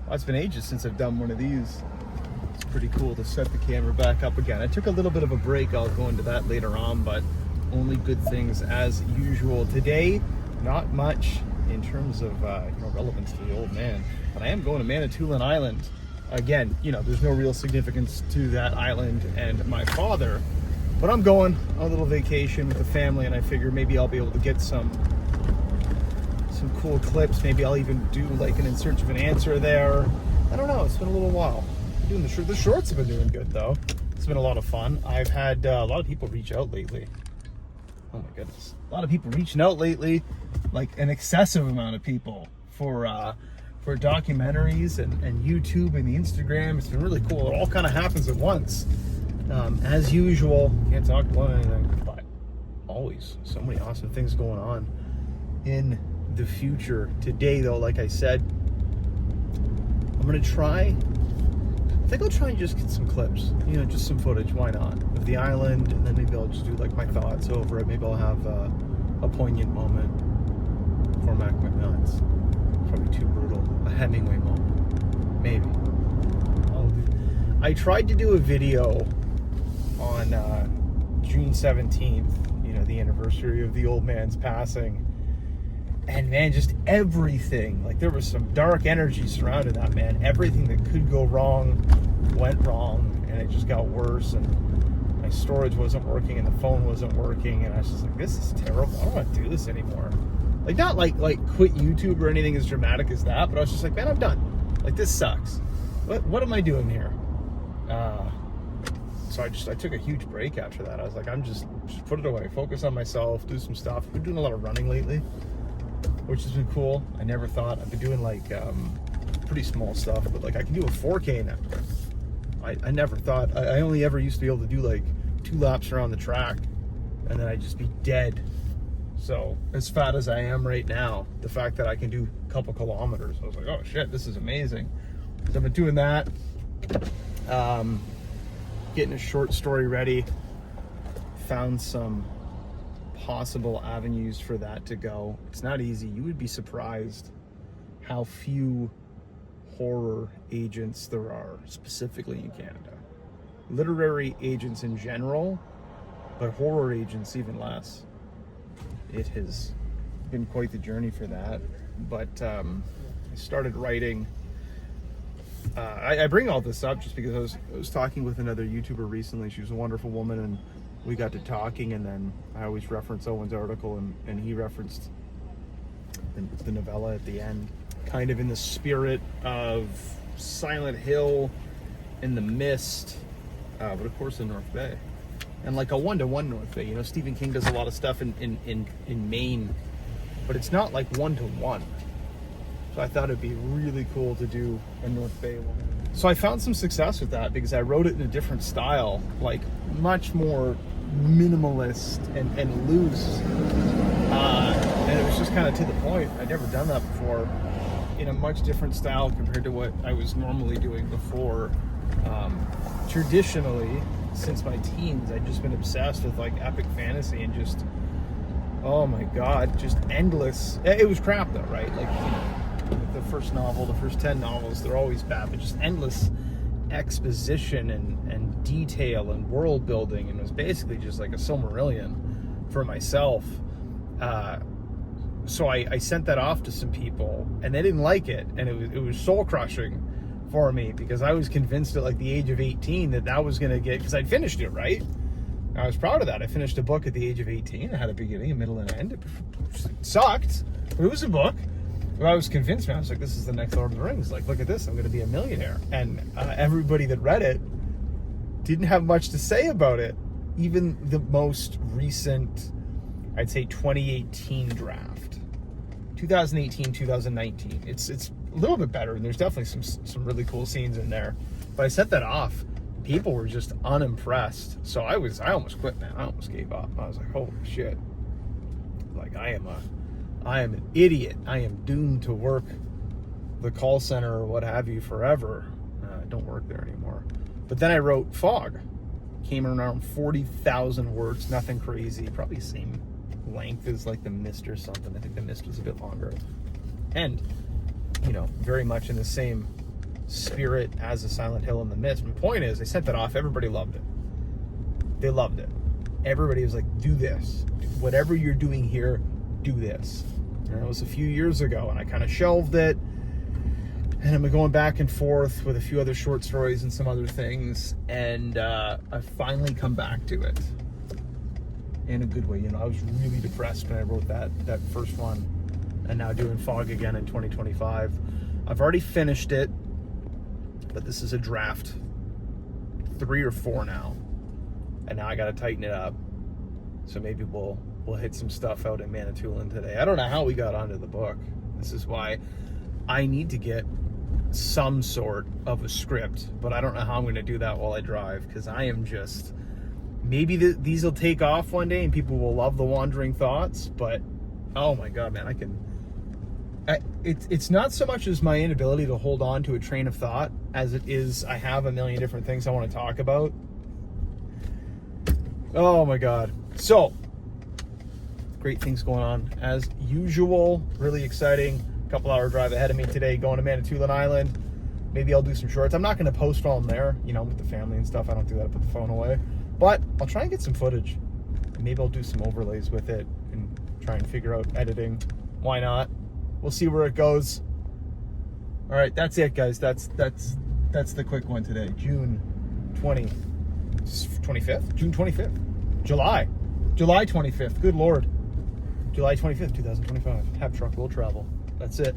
Well, it's been ages since I've done one of these. It's pretty cool to set the camera back up again. I took a little bit of a break. I'll go into that later on, but only good things as usual. Today, not much in terms of relevance to the old man, but I am going to Manatoulin Island. Again, there's no real significance to that island and my father, but I'm going on a little vacation with the family, and I figure maybe I'll be able to get some cool clips. Maybe I'll even do like an In Search of an Answer there. I don't know. It's been a little while. I'm doing the shorts have been doing good though. It's been a lot of fun. I've had a lot of people reach out lately. Oh my goodness, a lot of people reaching out lately, like an excessive amount of people for documentaries and YouTube and the Instagram. It's been really cool. It all kind of happens at once. As usual, can't talk about anything, but always so many awesome things going on in the future. Today though, like I said, I think I'll try and just get some clips, just some footage, why not, of the island, and then maybe I'll just do like my thoughts over it. Maybe I'll have a poignant moment for Mac McNuts. Probably too brutal. A Hemingway moment. Maybe. I tried to do a video on June 17th, the anniversary of the old man's passing. And man, just everything, like there was some dark energy surrounding that man. Everything that could go wrong went wrong, and it just got worse, and my storage wasn't working and the phone wasn't working, and I was just like, this is terrible. I don't want to do this anymore. Like, not like quit YouTube or anything as dramatic as that, but I was just like, man, I'm done. Like, this sucks. What am I doing here? So I took a huge break after that. I was like, I'm just put it away, focus on myself, do some stuff. I've been doing a lot of running lately, which has been cool. I never thought. I've been doing like pretty small stuff, but like I can do a 4K now. I never thought. I only ever used to be able to do like 2 laps around the track, and then I'd just be dead. So as fat as I am right now, the fact that I can do a couple kilometers, I was like, oh shit, this is amazing. So I've been doing that. Getting a short story ready. Found some possible avenues for that to go. It's not easy. You would be surprised how few horror agents there are, specifically in Canada. Literary agents in general, but horror agents even less. It has been quite the journey for that. But I started writing. I bring all this up just because I was talking with another YouTuber recently. She was a wonderful woman, and we got to talking, and then I always reference Owen's article, and he referenced the novella at the end, kind of in the spirit of Silent Hill and The Mist, but of course in North Bay, and like a 1-to-1 North Bay. Stephen King does a lot of stuff in Maine, but it's not like 1-to-1. So I thought it'd be really cool to do a North Bay one. So I found some success with that because I wrote it in a different style, like much more minimalist and loose. And it was just kind of to the point. I'd never done that before, in a much different style compared to what I was normally doing before. Traditionally, since my teens, I'd just been obsessed with like epic fantasy and just, oh my God, just endless. It was crap though, right? Like, the first novel, the first 10 novels, they're always bad, but just endless exposition and detail and world building, and it was basically just like a Silmarillion for myself. So I sent that off to some people, and they didn't like it, and it was soul crushing for me because I was convinced at like the age of 18 that was going to get, because I'd finished it, right? I was proud of that. I finished a book at the age of 18. I had a beginning, a middle, and an end. It sucked, but it was a book. I was convinced, man. I was like, this is the next Lord of the Rings. Like, look at this. I'm going to be a millionaire. And everybody that read it didn't have much to say about it. Even the most recent, I'd say 2018 draft. 2018, 2019. It's a little bit better, and there's definitely some really cool scenes in there. But I set that off. People were just unimpressed. So I almost quit, man. I almost gave up. I was like, holy shit. Like, I am an idiot. I am doomed to work the call center or what have you forever. I don't work there anymore. But then I wrote Fog. Came in around 40,000 words, nothing crazy. Probably the same length as like The Mist or something. I think The Mist was a bit longer. And, very much in the same spirit as a Silent Hill in the Mist. My point is, they sent that off. Everybody loved it. They loved it. Everybody was like, do this. Whatever you're doing here, do this. And it was a few years ago, and I kind of shelved it. And I'm going back and forth with a few other short stories and some other things. And I've finally come back to it. In a good way. You know, I was really depressed when I wrote that first one. And now doing Fog again in 2025. I've already finished it. But this is a draft 3 or 4 now. And now I got to tighten it up. So maybe we'll hit some stuff out in Manatoulin today. I don't know how we got onto the book. This is why I need to get some sort of a script, but I don't know how I'm going to do that while I drive, because I am just, maybe these will take off one day and people will love the wandering thoughts, but oh my God, man, it's not so much as my inability to hold on to a train of thought as it is I have a million different things I want to talk about. Oh my God. So, great things going on as usual. Really exciting. Couple hour drive ahead of me today, going to Manatoulin Island. Maybe I'll do some shorts. I'm not going to post while I'm there, you know, with the family and stuff. I don't do that. I put the phone away. But I'll try and get some footage. Maybe I'll do some overlays with it and try and figure out editing. Why not? We'll see where it goes. All right, that's it, guys. That's the quick one today. June 25th? June 25th. July 25th. Good Lord. July 25th, 2025. Tab truck will travel. That's it.